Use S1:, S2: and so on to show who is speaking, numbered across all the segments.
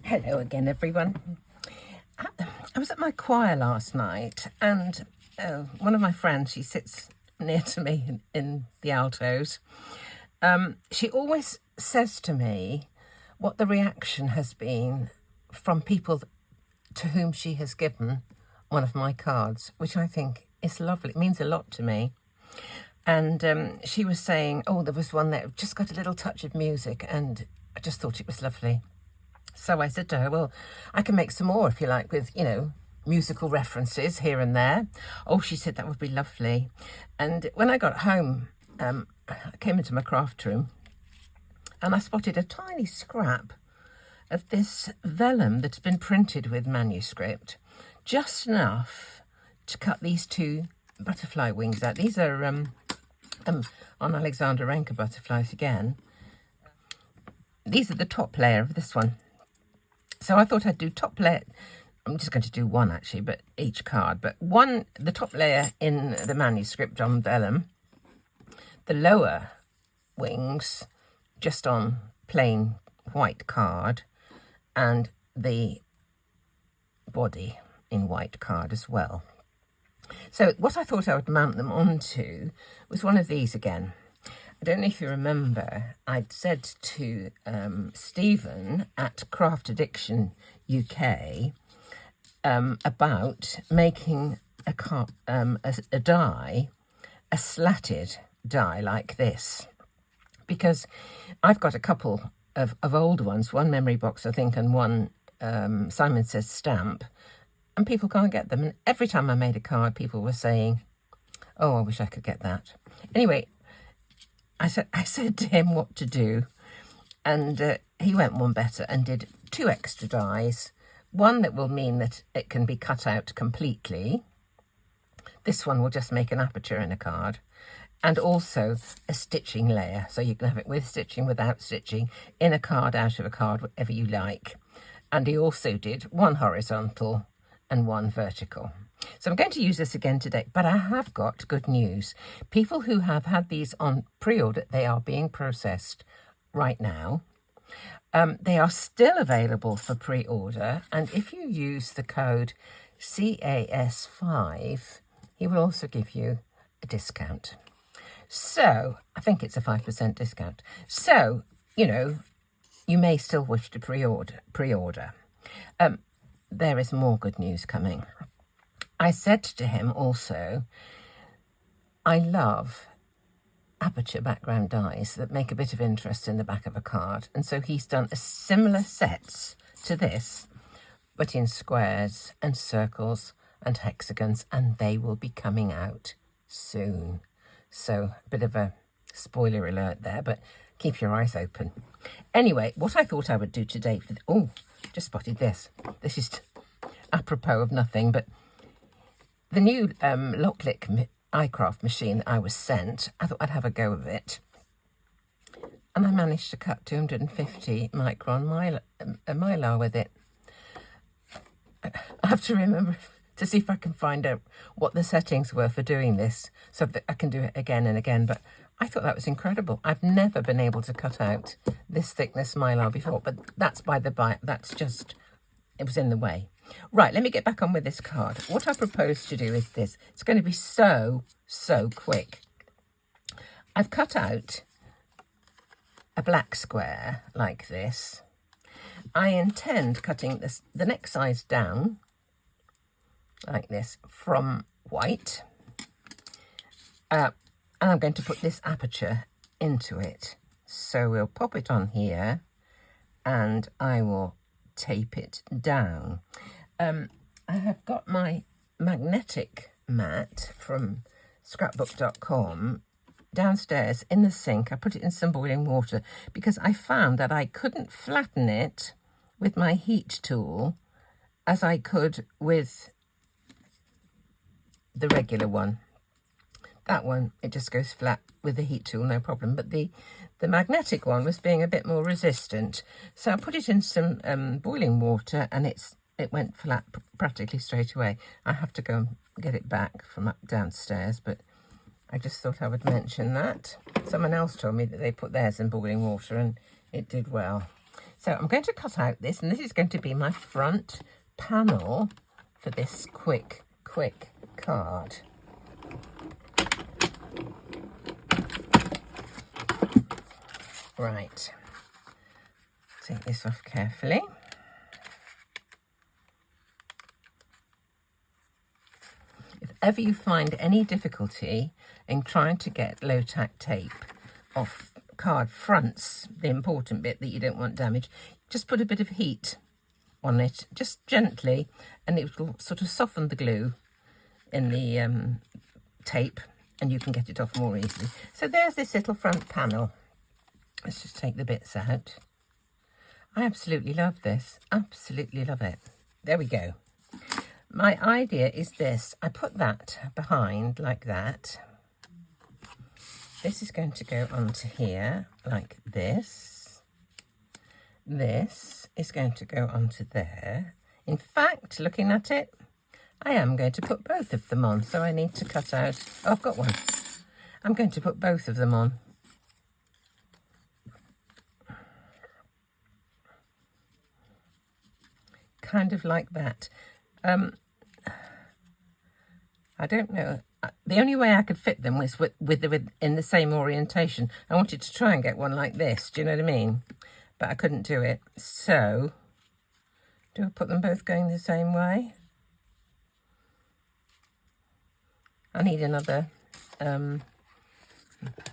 S1: Hello again, everyone. I was at my choir last night, and one of my friends, she sits near to me in the altos. She always says to me what the reaction has been from people to whom she has given one of my cards, which I think is lovely. It means a lot to me. And she was saying, oh, there was one that just got a little touch of music, and I just thought it was lovely. So I said to her, well, I can make some more if you like with, musical references here and there. Oh, she said that would be lovely. And when I got home, I came into my craft room and I spotted a tiny scrap of this vellum that's been printed with manuscript, just enough to cut these two butterfly wings out. These are on Alexandra Renke butterflies again. These are the top layer of this one. So I thought I'd do top layer. I'm just going to do one actually, but each card. But the top layer in the manuscript on vellum, the lower wings just on plain white card, and the body in white card as well. So what I thought I would mount them onto was one of these again. I don't know if you remember, I'd said to Stephen at Craft Addiction UK about making a die, a slatted die like this, because I've got a couple of old ones, one memory box I think and one Simon Says stamp, and people can't get them. And every time I made a card, people were saying, oh, I wish I could get that. Anyway, I said to him what to do, and he went one better and did two extra dies. One that will mean that it can be cut out completely. This one will just make an aperture in a card, and also a stitching layer, so you can have it with stitching, without stitching, in a card, out of a card, whatever you like. And he also did one horizontal and one vertical. So I'm going to use this again today, but I have got good news. People who have had these on pre-order, they are being processed right now. They are still available for pre-order, and if you use the code CAS5, he will also give you a discount. So I think it's a 5% discount. So, you may still wish to pre-order. There is more good news coming. I said to him also, I love aperture background dies that make a bit of interest in the back of a card. And so he's done a similar sets to this, but in squares and circles and hexagons, and they will be coming out soon. So a bit of a spoiler alert there, but keep your eyes open. Anyway, what I thought I would do today just spotted this. This is apropos of nothing, but the new Locklick iCraft machine that I was sent, I thought I'd have a go of it. And I managed to cut 250 micron mylar with it. I have to remember to see if I can find out what the settings were for doing this, so that I can do it again and again. But I thought that was incredible. I've never been able to cut out this thickness mylar before, but that's by the by. That's just, it was in the way. Right, let me get back on with this card. What I propose to do is this. It's going to be so quick. I've cut out a black square like this. I intend cutting the next size down like this from white. And I'm going to put this aperture into it. So we'll pop it on here and I will tape it down. I have got my magnetic mat from scrapbook.com downstairs in the sink. I put it in some boiling water because I found that I couldn't flatten it with my heat tool as I could with the regular one. That one, it just goes flat with the heat tool, no problem. But the magnetic one was being a bit more resistant. So I put it in some boiling water and it went flat practically straight away. I have to go and get it back from up downstairs, but I just thought I would mention that. Someone else told me that they put theirs in boiling water and it did well. So I'm going to cut out this, and this is going to be my front panel for this quick card. Right, take this off carefully. If ever you find any difficulty in trying to get low-tack tape off card fronts, the important bit that you don't want damaged, just put a bit of heat on it, just gently, and it will sort of soften the glue in the tape, and you can get it off more easily. So there's this little front panel. Let's just take the bits out. I absolutely love this. Absolutely love it. There we go. My idea is this. I put that behind like that. This is going to go onto here like this. This is going to go onto there. In fact, looking at it, I am going to put both of them on. So I need to cut out... Oh, I've got one. I'm going to put both of them on. Kind of like that. I don't know. The only way I could fit them was with in the same orientation. I wanted to try and get one like this. Do you know what I mean? But I couldn't do it. So, do I put them both going the same way? I need another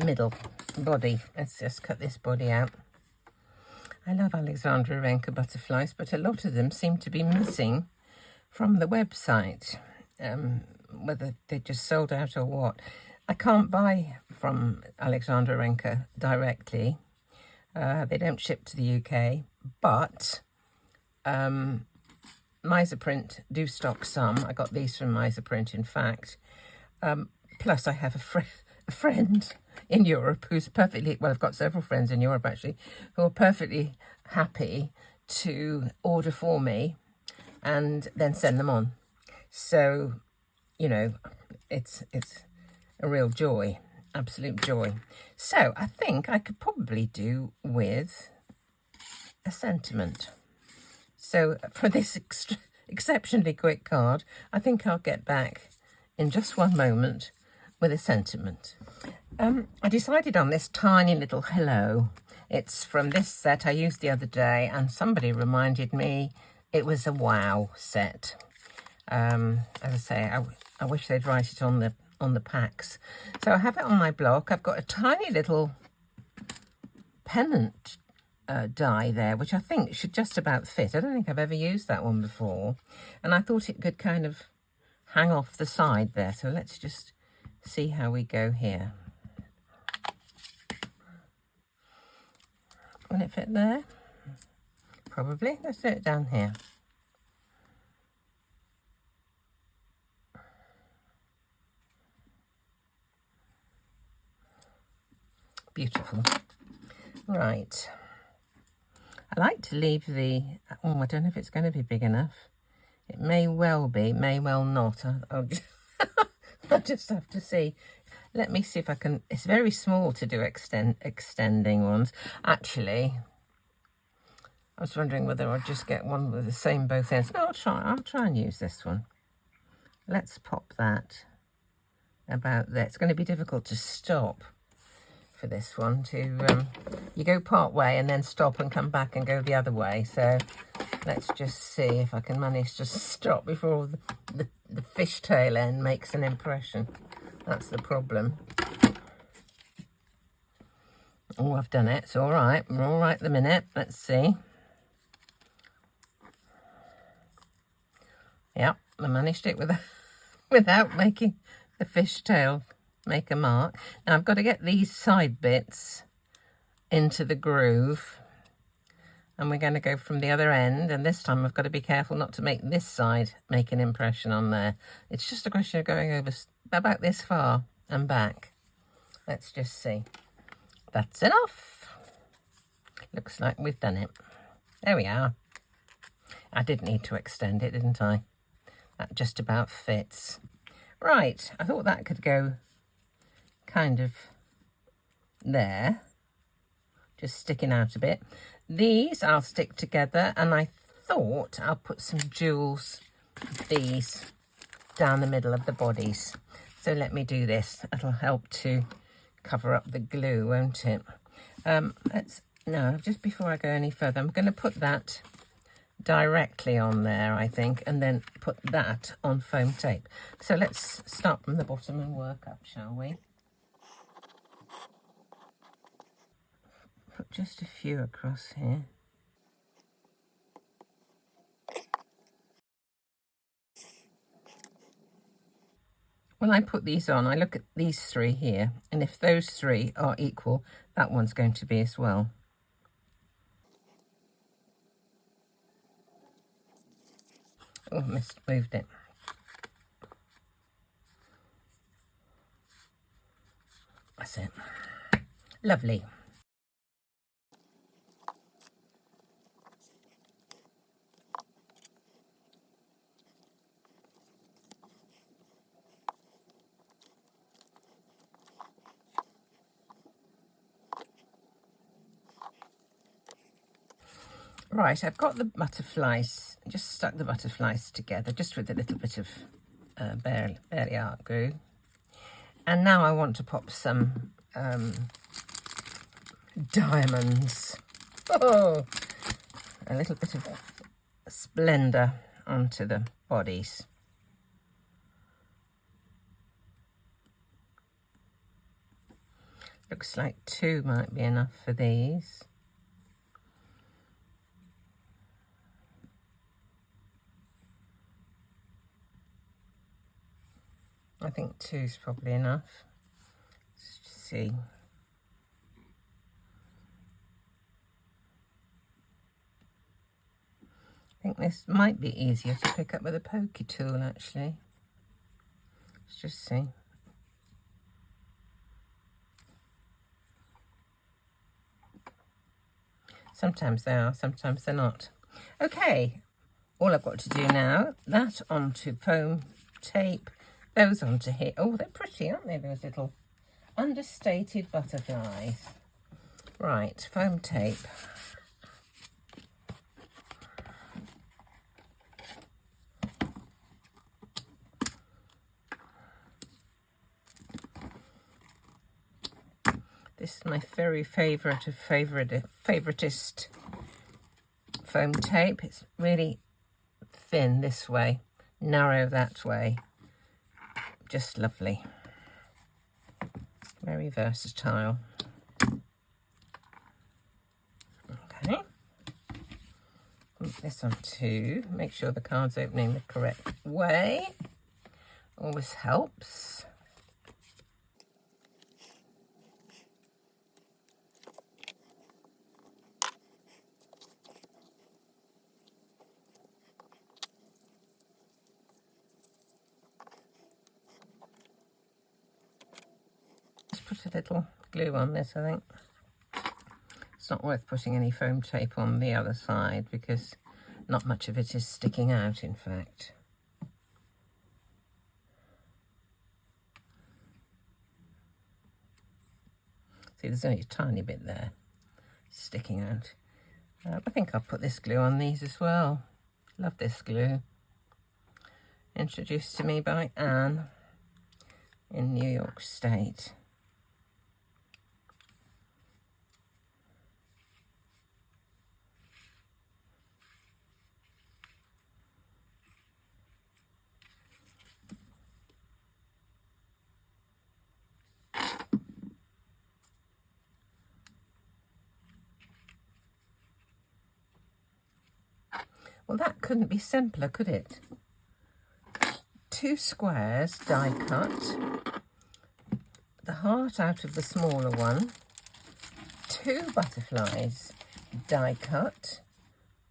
S1: middle body. Let's just cut this body out. I love Alexandra Renke butterflies, but a lot of them seem to be missing from the website, whether they just sold out or what. I can't buy from Alexandra Renke directly. They don't ship to the UK, but Miserprint do stock some. I got these from Miserprint, in fact. Plus, I have a friend in Europe who's perfectly, well, I've got several friends in Europe actually, who are perfectly happy to order for me and then send them on. So, you know, it's a real joy, absolute joy. So I think I could probably do with a sentiment. So for this exceptionally quick card, I think I'll get back in just one moment with a sentiment. I decided on this tiny little hello. It's from this set I used the other day, and somebody reminded me it was a wow set. As I say, I wish they'd write it on the packs. So I have it on my block. I've got a tiny little pennant die there, which I think should just about fit. I don't think I've ever used that one before, and I thought it could kind of hang off the side there. So let's just see how we go here. Will it fit there? Probably. Let's do it down here. Beautiful. Right. I like to leave the... Oh, I don't know if it's going to be big enough. It may well be, may well not. I'll just have to see. Let me see if I can... It's very small to do extending ones. Actually, I was wondering whether I'd just get one with the same both ends. No, I'll try and use this one. Let's pop that about there. It's going to be difficult to stop for this one. You go part way and then stop and come back and go the other way. So let's just see if I can manage to stop before the fishtail end makes an impression. That's the problem. Oh, I've done it. It's all right. We're all right at the minute. Let's see. Yep, I managed it without making the fishtail make a mark. Now I've got to get these side bits into the groove, and we're going to go from the other end, and this time I've got to be careful not to make this side make an impression on there. It's just a question of going over about this far and back. Let's just see. That's enough. Looks like we've done it. There we are. I did need to extend it, didn't I? That just about fits. Right, I thought that could go kind of there. just sticking out a bit. These I'll stick together, and I thought I'll put some jewels, these, down the middle of the bodies. So let me do this. That'll help to cover up the glue, won't it? Just before I go any further, I'm going to put that directly on there, I think, and then put that on foam tape. So let's start from the bottom and work up, shall we? Put just a few across here. When I put these on, I look at these three here, and if those three are equal, that one's going to be as well. Oh, moved it. That's it. Lovely. Right, I've got the butterflies, just stuck the butterflies together, just with a little bit of barely art glue. And now I want to pop some diamonds. Oh, a little bit of splendour onto the bodies. Looks like 2 might be enough for these. I think 2's probably enough. Let's see. I think this might be easier to pick up with a pokey tool, actually. Let's just see. Sometimes they are, sometimes they're not. Okay, all I've got to do now, that onto foam tape, those onto here. Oh, they're pretty, aren't they, those little understated butterflies? Right, foam tape. This is my very favoritist foam tape. It's really thin this way, narrow that way. Just lovely. Very versatile. Okay. Put this on too. Make sure the card's opening the correct way. Always helps. Put a little glue on this, I think. It's not worth putting any foam tape on the other side because not much of it is sticking out, in fact. See, there's only a tiny bit there sticking out. I think I'll put this glue on these as well. Love this glue. Introduced to me by Anne in New York State. Well, that couldn't be simpler, could it? 2 squares die cut, the heart out of the smaller one, 2 butterflies die cut,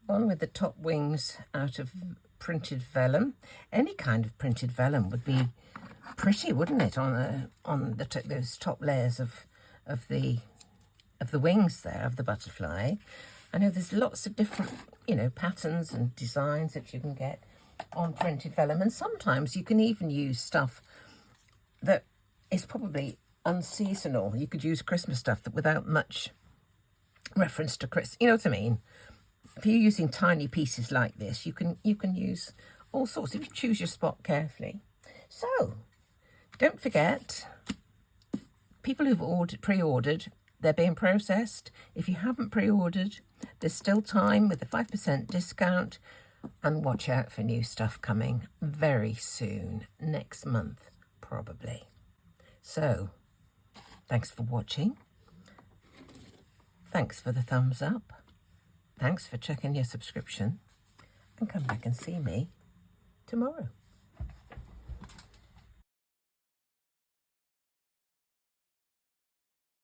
S1: one with the top wings out of printed vellum. Any kind of printed vellum would be pretty, wouldn't it, on those top layers of the wings there of the butterfly. I know there's lots of different, patterns and designs that you can get on printed vellum, and sometimes you can even use stuff that is probably unseasonal. You could use Christmas stuff that without much reference to Chris. You know what I mean? If you're using tiny pieces like this, you can use all sorts if you choose your spot carefully. So don't forget, people who've pre-ordered, they're being processed. If you haven't pre-ordered, there's still time with the 5% discount, and watch out for new stuff coming very soon, next month probably. So thanks for watching. Thanks for the thumbs up. Thanks for checking your subscription, and come back and see me tomorrow.